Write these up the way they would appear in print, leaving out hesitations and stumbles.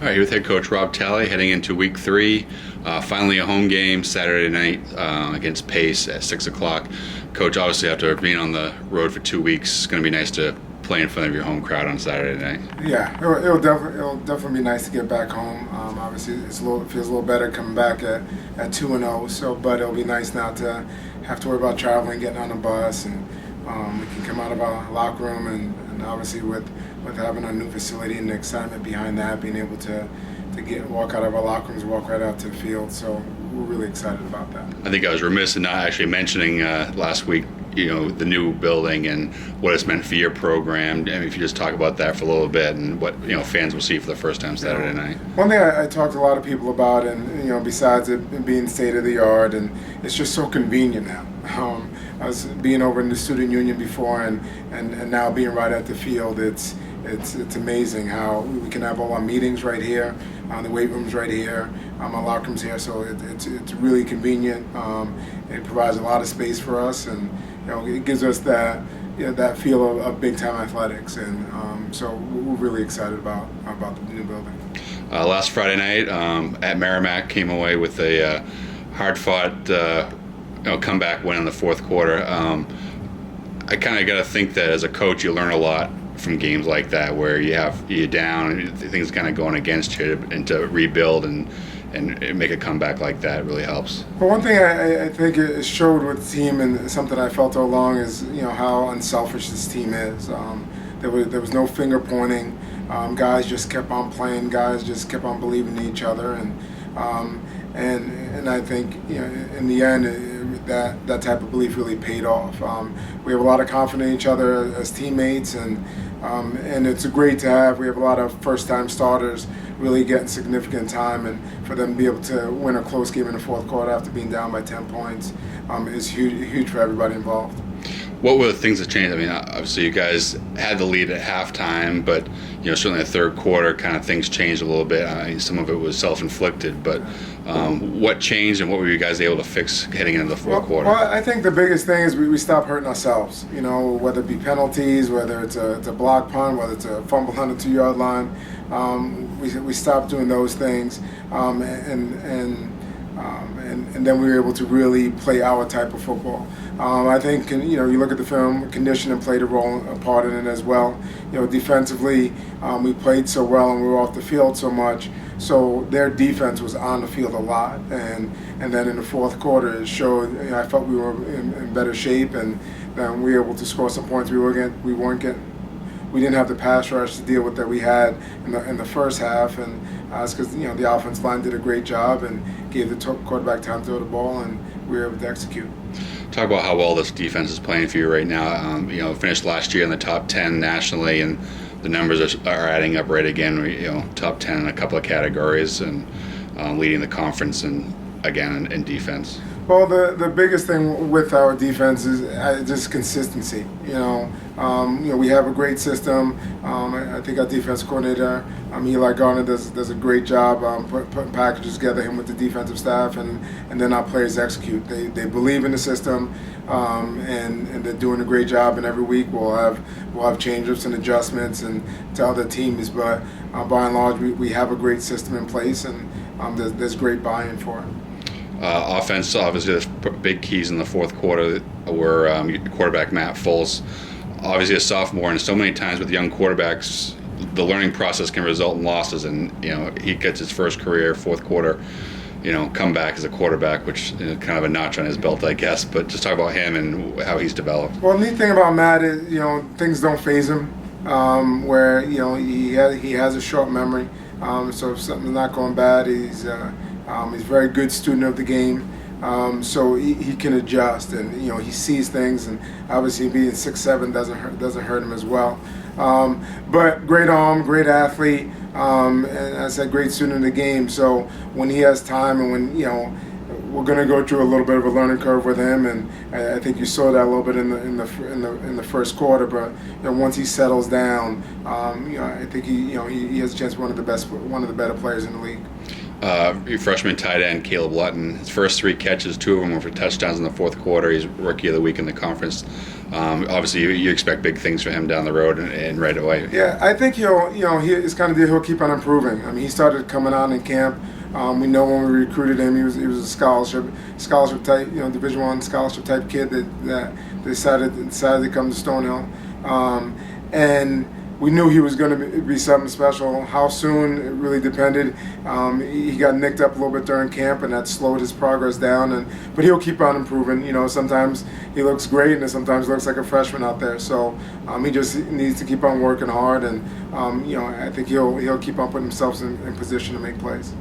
All right, here with head coach Rob Talley heading into week 3. Finally a home game Saturday night against Pace at 6 o'clock. Coach, obviously after being on the road for 2 weeks, it's going to be nice to play in front of your home crowd on Saturday night. Yeah, it'll definitely be nice to get back home. Obviously, it feels a little better coming back at 2-0. So, but it'll be nice not to have to worry about traveling, getting on a bus, and we can come out of our locker room and obviously with having a new facility and the excitement behind that, being able to walk out of our locker rooms, walk right out to the field. So we're really excited about that. I think I was remiss in not actually mentioning last week, the new building and what it's meant for your program. I mean, if you just talk about that for a little bit and what fans will see for the first time Saturday night. One thing I talked to a lot of people about, and besides it being state of the art, and it's just so convenient now. I was being over in the student union before, and now being right at the field. It's amazing how we can have all our meetings right here, the weight room's right here, our locker room's here, so it's really convenient. It provides a lot of space for us, and it gives us that feel of big time athletics, and so we're really excited about the new building. Last Friday night at Merrimack, came away with a hard fought comeback win in the fourth quarter. I kind of got to think that as a coach, you learn a lot from games like that, where you're down and things kind of going against you, and to rebuild and make a comeback like that really helps. Well, one thing I think it showed with the team, and something I felt all along, is how unselfish this team is. There was no finger pointing. Guys just kept on playing. Guys just kept on believing in each other, and I think in the end that type of belief really paid off. We have a lot of confidence in each other as teammates, and it's great to have. We have a lot of first-time starters really getting significant time, and for them to be able to win a close game in the fourth quarter after being down by 10 points is huge for everybody involved. What were the things that changed? I mean, obviously you guys had the lead at halftime, but certainly the third quarter kind of things changed a little bit. I mean, some of it was self-inflicted, but what changed, and what were you guys able to fix heading into the fourth quarter? Well, I think the biggest thing is we stopped hurting ourselves. Whether it be penalties, whether it's a block punt, whether it's a fumble on the 2-yard line, we stopped doing those things, and then we were able to really play our type of football. I think you look at the film, conditioning played a part in it as well. Defensively, we played so well and we were off the field so much, so their defense was on the field a lot. And then in the fourth quarter, it showed. I felt we were in better shape, and then we were able to score some points. We didn't have the pass rush to deal with that we had in the first half, and it's because the offense line did a great job and gave the quarterback time to throw the ball, and we were able to execute. Talk about how well this defense is playing for you right now. Finished last year in the top 10 nationally, and the numbers are adding up right again. Top 10 in a couple of categories, and leading the conference in defense. Well, the biggest thing with our defense is just consistency. We have a great system. I think our defense coordinator, Eli Garner, does a great job putting packages together, him with the defensive staff, and then our players execute. They believe in the system, and they're doing a great job. And every week we'll have change-ups and adjustments and to other teams. But by and large, we have a great system in place, and there's great buy-in for it. Offense, obviously, there's big keys in the fourth quarter were quarterback Matt Foles, obviously a sophomore, and so many times with young quarterbacks, the learning process can result in losses, and he gets his first career fourth quarter, comeback as a quarterback, which is kind of a notch on his belt, I guess. But just talk about him and how he's developed. Well, the neat thing about Matt is things don't faze him, where he has a short memory, so if something's not going bad, he's a very good student of the game, so he can adjust, and he sees things, and obviously being 6'7" doesn't hurt him as well. But great arm, great athlete, and as I said, great student of the game. So when he has time, and when we're going to go through a little bit of a learning curve with him, and I think you saw that a little bit in the first quarter. But once he settles down, I think he has a chance to be one of the better players in the league. freshman tight end Caleb Lutton. His first 3 catches, 2 of them were for touchdowns in the fourth quarter. He's Rookie of the Week in the conference. Obviously, you expect big things for him down the road and right away. Yeah, I think he's kind of he'll keep on improving. I mean, he started coming on in camp. We know when we recruited him, he was a scholarship type, Division I scholarship type kid that decided to come to Stonehill, and we knew he was going to be something special. How soon, it really depended. He got nicked up a little bit during camp, and that slowed his progress down. But he'll keep on improving. Sometimes he looks great, and sometimes looks like a freshman out there. So he just needs to keep on working hard, and I think he'll keep on putting himself in position to make plays.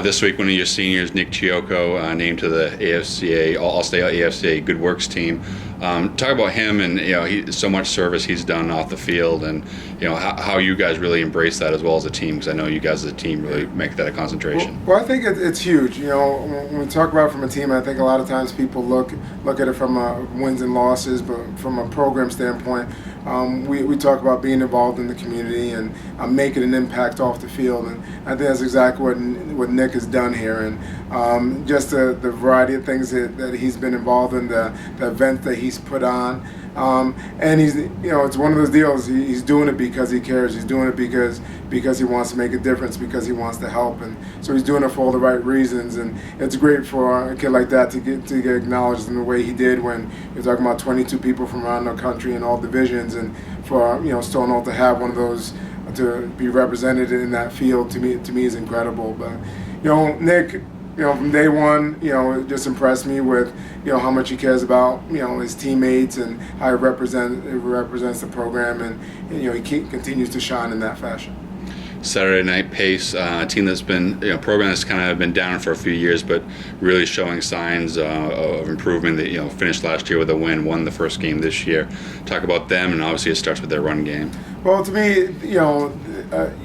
This week, one of your seniors, Nick Gioco, named to the AFCA, All-State AFCA Good Works team. Talk about him and so much service he's done off the field, and how you guys really embrace that as well as a team, because I know you guys as a team really make that a concentration. Well, I think it's huge. When we talk about it from a team, I think a lot of times people look at it from wins and losses, but from a program standpoint, we talk about being involved in the community and making an impact off the field, and I think that's exactly what Nick has done here, and just the variety of things that he's been involved in, the events that he's put on, and he's it's one of those deals. He's doing it because he cares. He's doing it because he wants to make a difference, because he wants to help, and so he's doing it for all the right reasons. And it's great for a kid like that to get acknowledged in the way he did when you're talking about 22 people from around the country in all divisions, and for Stonehill to have one of those to be represented in that field to me is incredible. But Nick, from day one, it just impressed me with, how much he cares about, his teammates and how he represents the program, and he continues to shine in that fashion. Saturday night pace, a team that's been, program that's kind of been down for a few years, but really showing signs of improvement. That finished last year with a win, won the first game this year. Talk about them, and obviously it starts with their run game. Well, to me,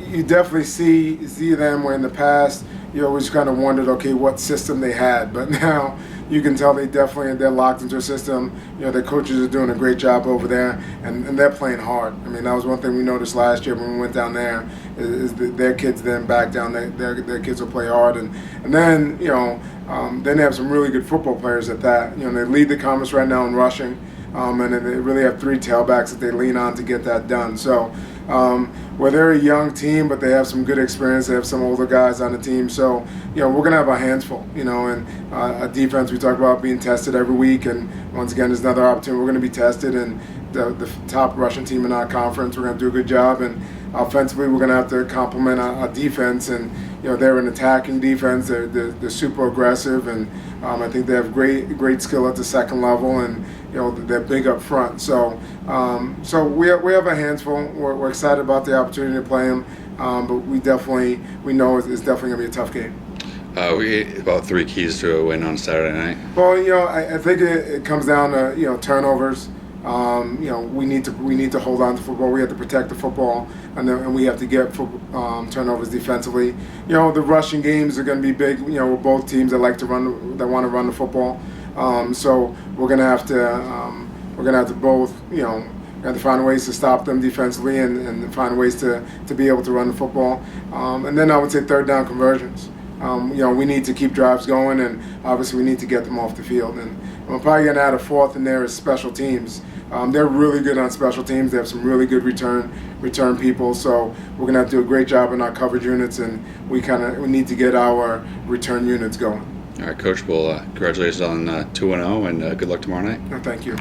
you definitely see them where in the past you always kind of wondered, okay, what system they had, but now you can tell they're locked into a system. Their coaches are doing a great job over there, and they're playing hard. I mean, that was one thing we noticed last year when we went down there, is their kids then back down, their kids will play hard, and then then they have some really good football players at that. They lead the conference right now in rushing, and they really have 3 tailbacks that they lean on to get that done. So they're a young team, but they have some good experience. They have some older guys on the team. So, we're going to have our hands full, and a defense, we talk about being tested every week. And once again, there's another opportunity. We're going to be tested, and the top Russian team in our conference, we're going to do a good job. And offensively, we're going to have to complement our defense. And, they're an attacking defense. They're super aggressive. And I think they have great skill at the second level. And, they're big up front. So we have our hands full. We're excited about the opportunity to play them, but we know it's definitely going to be a tough game. About 3 keys to a win on Saturday night. Well, I think it comes down to turnovers. We need to hold on to football. We have to protect the football, and we have to get turnovers defensively. The rushing games are going to be big. With both teams that want to run the football. So we're gonna have to both have to find ways to stop them defensively and find ways to be able to run the football. And then I would say third down conversions. We need to keep drives going, and obviously we need to get them off the field. And we're probably gonna add a fourth in there as special teams. They're really good on special teams. They have some really good return people. So we're gonna have to do a great job in our coverage units, and we need to get our return units going. All right, Coach. Well, congratulations on 2-0, and good luck tomorrow night. Thank you.